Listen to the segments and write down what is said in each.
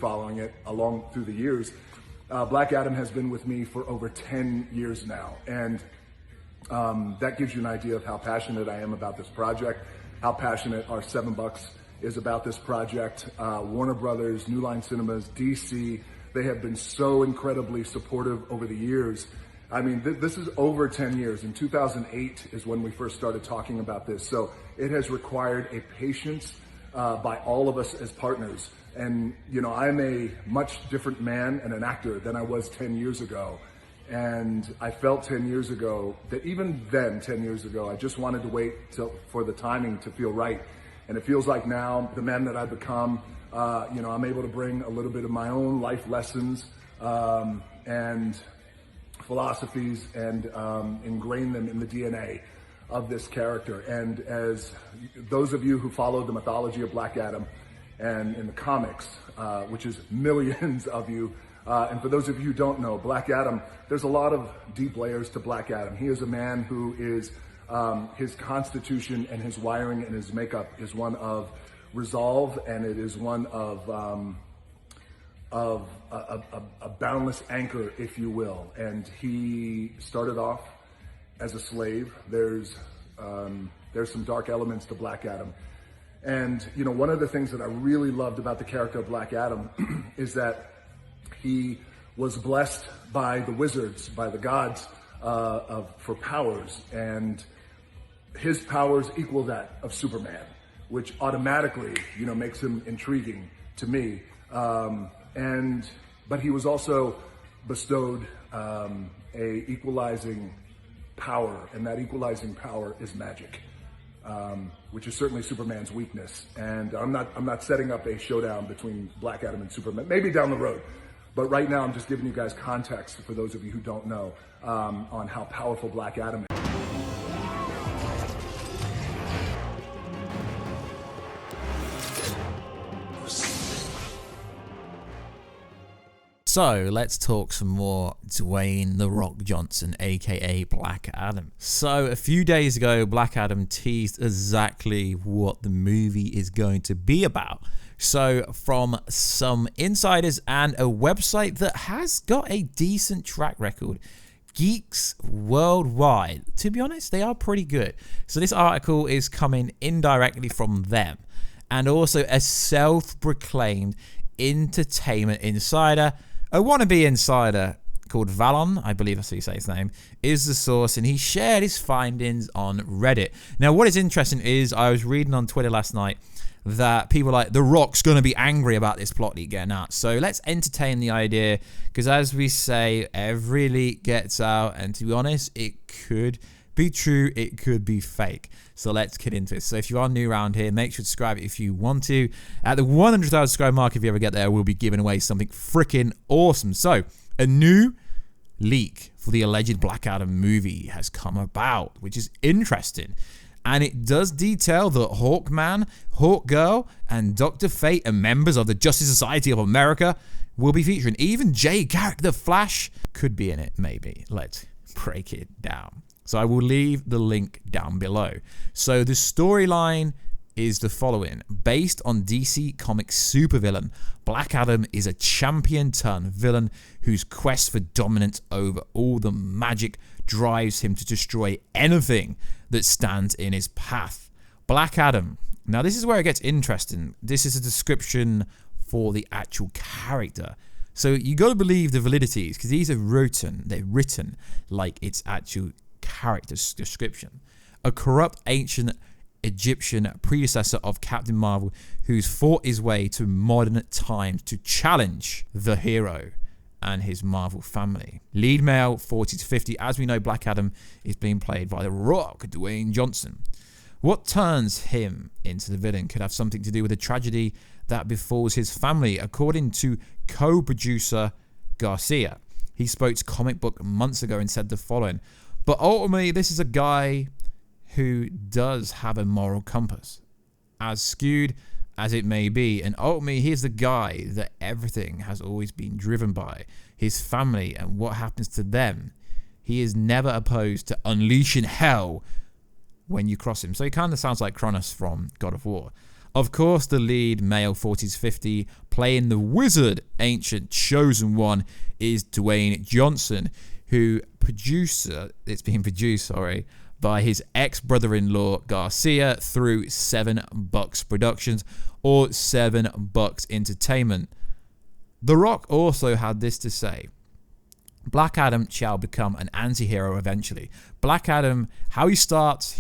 following it along through the years, Black Adam has been with me for over 10 years now. And that gives you an idea of how passionate I am about this project, how passionate our $7 is about this project. Warner Brothers, New Line Cinemas, DC, they have been so incredibly supportive over the years. I mean, this is over 10 years. In 2008 is when we first started talking about this. So it has required a patience by all of us as partners. And, you know, I'm a much different man and an actor than I was 10 years ago. And I felt 10 years ago that even then, 10 years ago, I just wanted to wait for the timing to feel right. And it feels like now, the man that I've become, you know, I'm able to bring a little bit of my own life lessons and philosophies and ingrain them in the DNA of this character. And as those of you who follow the mythology of Black Adam and in the comics, which is millions of you, and for those of you who don't know, Black Adam, there's a lot of deep layers to Black Adam. He is a man who is, his constitution and his wiring and his makeup is one of resolve, and it is one of a boundless anchor, if you will. And he started off as a slave. There's some dark elements to Black Adam. And, you know, one of the things that I really loved about the character of Black Adam is that he was blessed by the wizards, by the gods for powers. And his powers equal that of Superman, which automatically, you know, makes him intriguing to me. But he was also bestowed a equalizing power, and that equalizing power is magic, which is certainly Superman's weakness. And I'm not setting up a showdown between Black Adam and Superman, maybe down the road. But right now, I'm just giving you guys context for those of you who don't know on how powerful Black Adam is. So let's talk some more Dwayne "The Rock" Johnson, aka Black Adam. So a few days ago, Black Adam teased exactly what the movie is going to be about. So from some insiders and a website that has got a decent track record, Geeks Worldwide, to be honest, they are pretty good. So this article is coming indirectly from them, and also a self-proclaimed entertainment insider, a wannabe insider called Villian, I believe that's how you say his name, is the source, and he shared his findings on Reddit. Now, what is interesting is I was reading on Twitter last night that people are like, The Rock's going to be angry about this plot leak getting out. So let's entertain the idea, because as we say, every leak gets out, and to be honest, it could be true, it could be fake. So let's get into it. So if you are new around here, make sure to subscribe if you want to. At the 100,000 subscribe mark, if you ever get there, we'll be giving away something freaking awesome. So a new leak for the alleged Black Adam movie has come about, which is interesting. And it does detail that Hawkman, Hawkgirl, and Dr. Fate and members of the Justice Society of America will be featuring. Even Jay Garrick, the Flash, could be in it, maybe. Let's break it down. So I will leave the link down below. So the storyline is the following. Based on DC Comics supervillain, Black Adam is a champion-turned-villain whose quest for dominance over all the magic drives him to destroy anything that stands in his path. Black Adam. Now this is where it gets interesting. This is a description for the actual character. So you got to believe the validities, because these are they're written like its actual character description. A corrupt ancient Egyptian predecessor of Captain Marvel who's fought his way to modern times to challenge the hero and his Marvel family. Lead male, 40 to 50. As we know, Black Adam is being played by The Rock, Dwayne Johnson. What turns him into the villain could have something to do with a tragedy that befalls his family, according to co-producer Garcia. He spoke to Comic Book months ago and said the following. But ultimately, this is a guy who does have a moral compass, as skewed as it may be. And ultimately, he's the guy that everything has always been driven by, his family and what happens to them. He is never opposed to unleashing hell when you cross him. So he kind of sounds like Kronos from God of War. Of course, the lead male 40s 50 playing the wizard, ancient chosen one, is Dwayne Johnson, it's being produced by his ex-brother-in-law Garcia through 7 Bucks Productions or 7 Bucks Entertainment. The Rock also had this to say: Black Adam shall become an anti-hero eventually. Black Adam, how he starts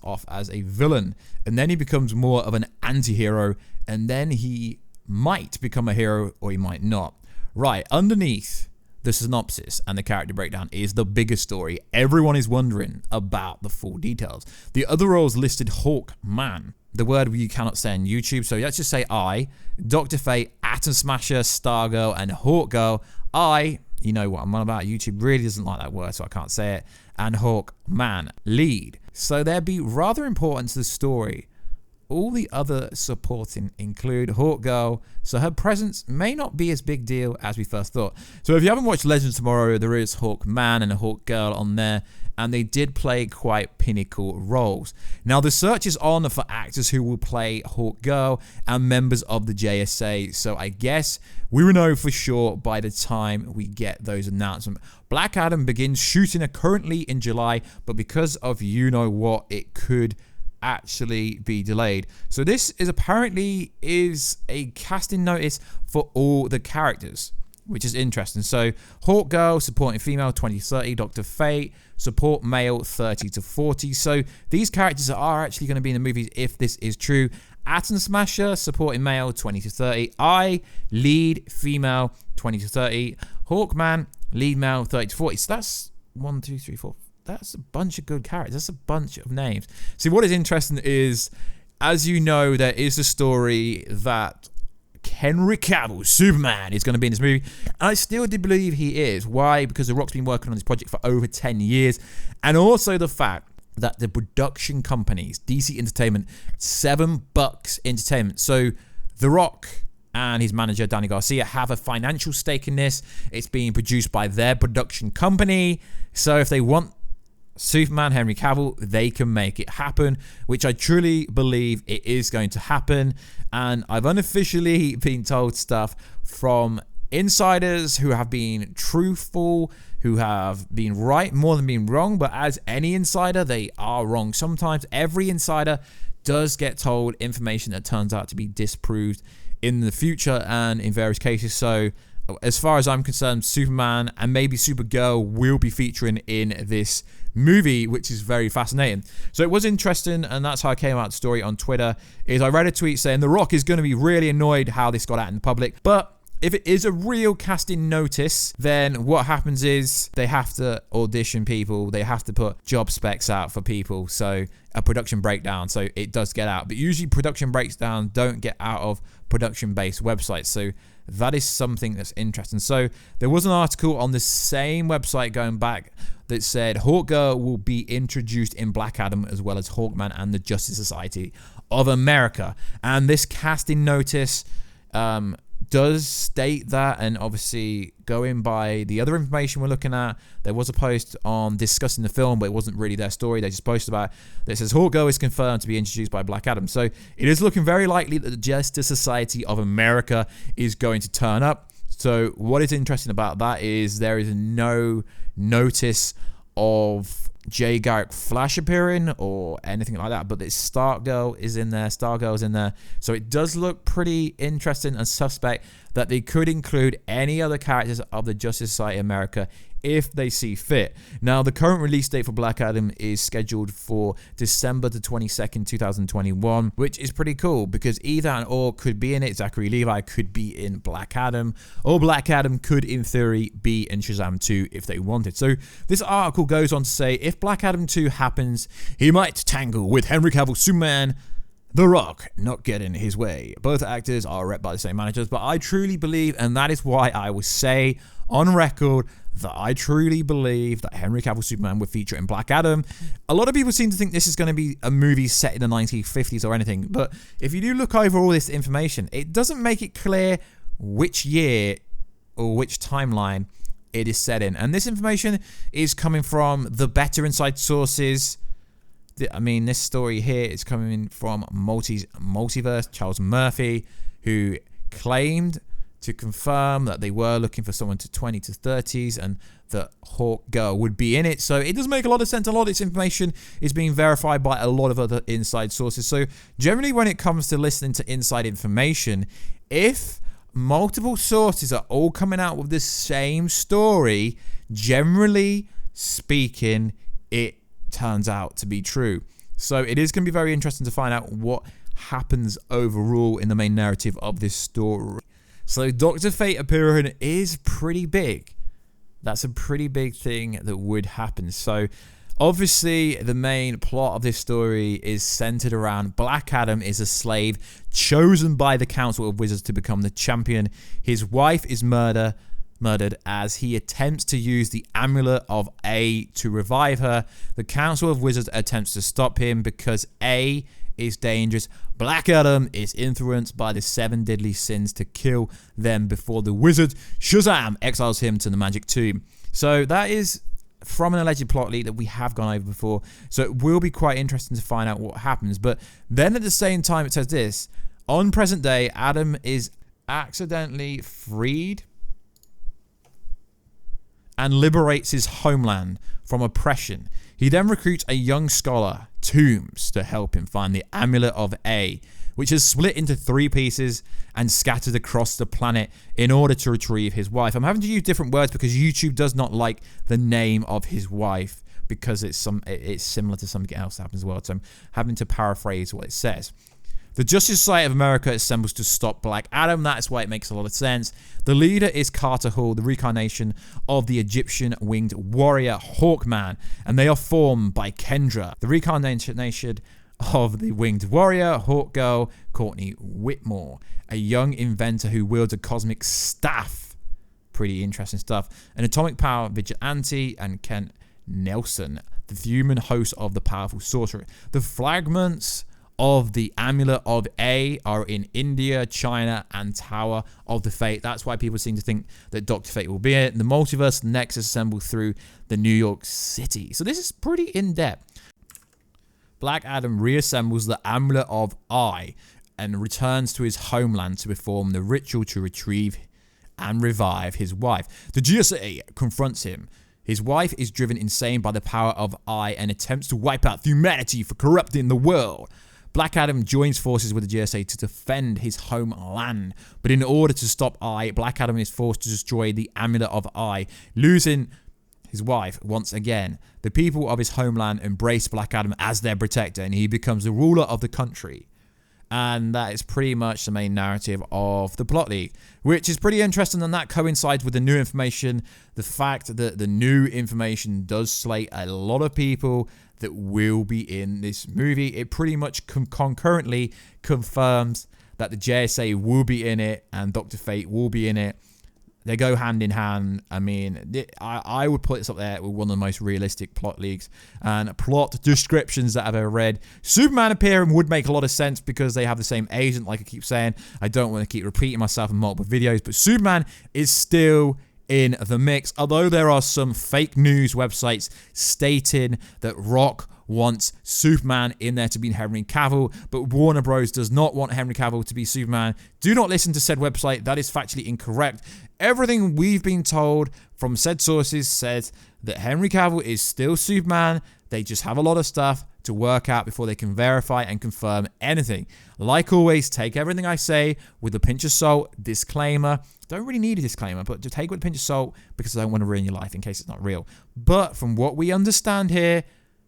off as a villain, and then he becomes more of an anti-hero, and then he might become a hero or he might not. Right, underneath the synopsis and the character breakdown is the bigger story. Everyone is wondering about the full details. The other roles listed Hawkman, the word you cannot say on YouTube, so let's just say I, Dr. Fate, Atom Smasher, Stargirl, and Hawkgirl. You know what I'm on about. YouTube really doesn't like that word, so I can't say it. And Hawkman, lead. So they'd be rather important to the story. All the other supporting include Hawkgirl, so her presence may not be as big deal as we first thought. So if you haven't watched Legends Tomorrow, there is Hawkman and Hawkgirl on there, and they did play quite pinnacle roles. Now the search is on for actors who will play Hawkgirl and members of the JSA, so I guess we will know for sure by the time we get those announcements. Black Adam begins shooting currently in July, but because of you know what, it could actually be delayed. So this is apparently a casting notice for all the characters, which is interesting. So Hawkgirl, supporting female, 20-30. Dr. Fate, support male, 30-40. So these characters are actually going to be in the movies if this is true. Atom Smasher, supporting male, 20-30. I, lead female, 20-30. Hawkman, lead male, 30-40. So that's 1, 2, 3, 4. That's a bunch of good characters. That's a bunch of names. See, what is interesting is, as you know, there is a story that Henry Cavill, Superman, is going to be in this movie. And I still do believe he is. Why? Because The Rock's been working on this project for over 10 years. And also the fact that the production companies, DC Entertainment, 7 Bucks Entertainment. So The Rock and his manager, Danny Garcia, have a financial stake in this. It's being produced by their production company. So if they want Superman, Henry Cavill, they can make it happen, which I truly believe it is going to happen. And I've unofficially been told stuff from insiders who have been truthful, who have been right more than being wrong. But as any insider, they are wrong. Sometimes every insider does get told information that turns out to be disproved in the future and in various cases. So as far as I'm concerned, Superman and maybe Supergirl will be featuring in this movie, which is very fascinating. So it was interesting, and that's how I came out the story on Twitter, is I read a tweet saying The Rock is going to be really annoyed how this got out in the public. But if it is a real casting notice, then what happens is they have to audition people, they have to put job specs out for people, so a production breakdown, so it does get out. But usually production breakdowns don't get out of production-based websites, so that is something that's interesting. So there was an article on the same website going back that said Hawkgirl will be introduced in Black Adam as well as Hawkman and the Justice Society of America. And this casting notice does state that, and obviously going by the other information we're looking at, there was a post on discussing the film, but it wasn't really their story. They just posted about it that says Hawkgirl is confirmed to be introduced by Black Adam. So it is looking very likely that the Justice Society of America is going to turn up. So what is interesting about that is there is no notice of Jay Garrick Flash appearing or anything like that, but this Stargirl is in there, Stargirl's in there. So it does look pretty interesting and suspect that they could include any other characters of the Justice Society of America if they see fit. Now, the current release date for Black Adam is scheduled for December the 22nd, 2021, which is pretty cool because either and or could be in it. Zachary Levi could be in Black Adam, or Black Adam could, in theory, be in Shazam 2 if they wanted. So this article goes on to say if Black Adam 2 happens, he might tangle with Henry Cavill Superman, The Rock not getting his way. Both actors are rep by the same managers, but I truly believe, and that is why I will say on record that I truly believe that Henry Cavill Superman would feature in Black Adam. A lot of people seem to think this is going to be a movie set in the 1950s or anything, but if you do look over all this information, it doesn't make it clear which year or which timeline it is set in. And this information is coming from the Better Inside sources, I mean, this story here is coming from Multiverse, Charles Murphy, who claimed to confirm that they were looking for someone to 20 to 30s and that Hawk Girl would be in it. So it does make a lot of sense. A lot of this information is being verified by a lot of other inside sources. So generally when it comes to listening to inside information, if multiple sources are all coming out with the same story, generally speaking, it turns out to be true. So it is going to be very interesting to find out what happens overall in the main narrative of this story. So Dr. Fate appearing is pretty big. That's a pretty big thing that would happen. So obviously the main plot of this story is centered around Black Adam is a slave chosen by the Council of Wizards to become the champion. His wife is murdered as he attempts to use the Amulet of A to revive her. The Council of Wizards attempts to stop him because A is dangerous. Black Adam is influenced by the 7 deadly sins to kill them before the wizard Shazam exiles him to the magic tomb. So that is from an alleged plot leak that we have gone over before. So it will be quite interesting to find out what happens. But then at the same time it says this: on present day, Adam is accidentally freed and liberates his homeland from oppression. He then recruits a young scholar, Toombs, to help him find the Amulet of A, which is split into 3 pieces and scattered across the planet in order to retrieve his wife. I'm having to use different words because YouTube does not like the name of his wife because it's similar to something else that happens as well. So I'm having to paraphrase what it says. The Justice Society of America assembles to stop Black Adam. That's why it makes a lot of sense. The leader is Carter Hall, the reincarnation of the Egyptian winged warrior Hawkman, and they are formed by Kendra, the reincarnation of the winged warrior Hawkgirl, Courtney Whitmore, a young inventor who wields a cosmic staff. Pretty interesting stuff. An atomic power vigilante, and Kent Nelson, the human host of the powerful sorcerer. The fragments of the Amulet of A are in India, China, and Tower of the Fate. That's why people seem to think that Dr. Fate will be in it. The multiverse nexus assembled through the New York City. So this is pretty in-depth. Black Adam reassembles the Amulet of I and returns to his homeland to perform the ritual to retrieve and revive his wife. The GSA confronts him. His wife is driven insane by the power of I and attempts to wipe out humanity for corrupting the world. Black Adam joins forces with the GSA to defend his homeland, but in order to stop I, Black Adam is forced to destroy the Amulet of I, losing his wife once again. The people of his homeland embrace Black Adam as their protector, and he becomes the ruler of the country. And that is pretty much the main narrative of the plot leak, which is pretty interesting, and that coincides with the new information. The fact that the new information does slate a lot of people that will be in this movie. It pretty much concurrently confirms that the JSA will be in it and Dr. Fate will be in it. They go hand in hand. I mean, I would put this up there with one of the most realistic plot leaks and plot descriptions that I've ever read. Superman appearing would make a lot of sense because they have the same agent, like I keep saying. I don't want to keep repeating myself in multiple videos, but Superman is still in the mix, although there are some fake news websites stating that Rock wants Superman in there to be Henry Cavill, but Warner Bros. Does not want Henry Cavill to be Superman. Do not listen to said website. That is factually incorrect. Everything we've been told from said sources says that Henry Cavill is still Superman. They just have a lot of stuff to work out before they can verify and confirm anything. Like always, take everything I say with a pinch of salt. Disclaimer. Don't really need a disclaimer, but to take it with a pinch of salt because I don't want to ruin your life in case it's not real. But from what we understand here,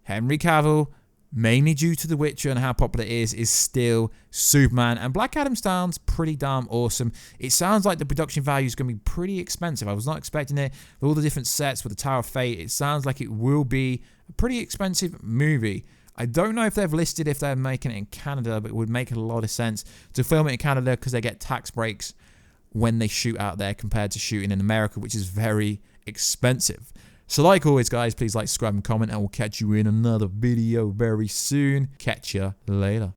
Henry Cavill, mainly due to The Witcher and how popular it is still Superman. And Black Adam sounds pretty damn awesome. It sounds like the production value is going to be pretty expensive. I was not expecting it. With all the different sets with the Tower of Fate, it sounds like it will be a pretty expensive movie. I don't know if they've listed if they're making it in Canada, but it would make a lot of sense to film it in Canada because they get tax breaks when they shoot out there compared to shooting in America, which is very expensive. So like always, guys, please like, subscribe, and comment, and we'll catch you in another video very soon. Catch ya later.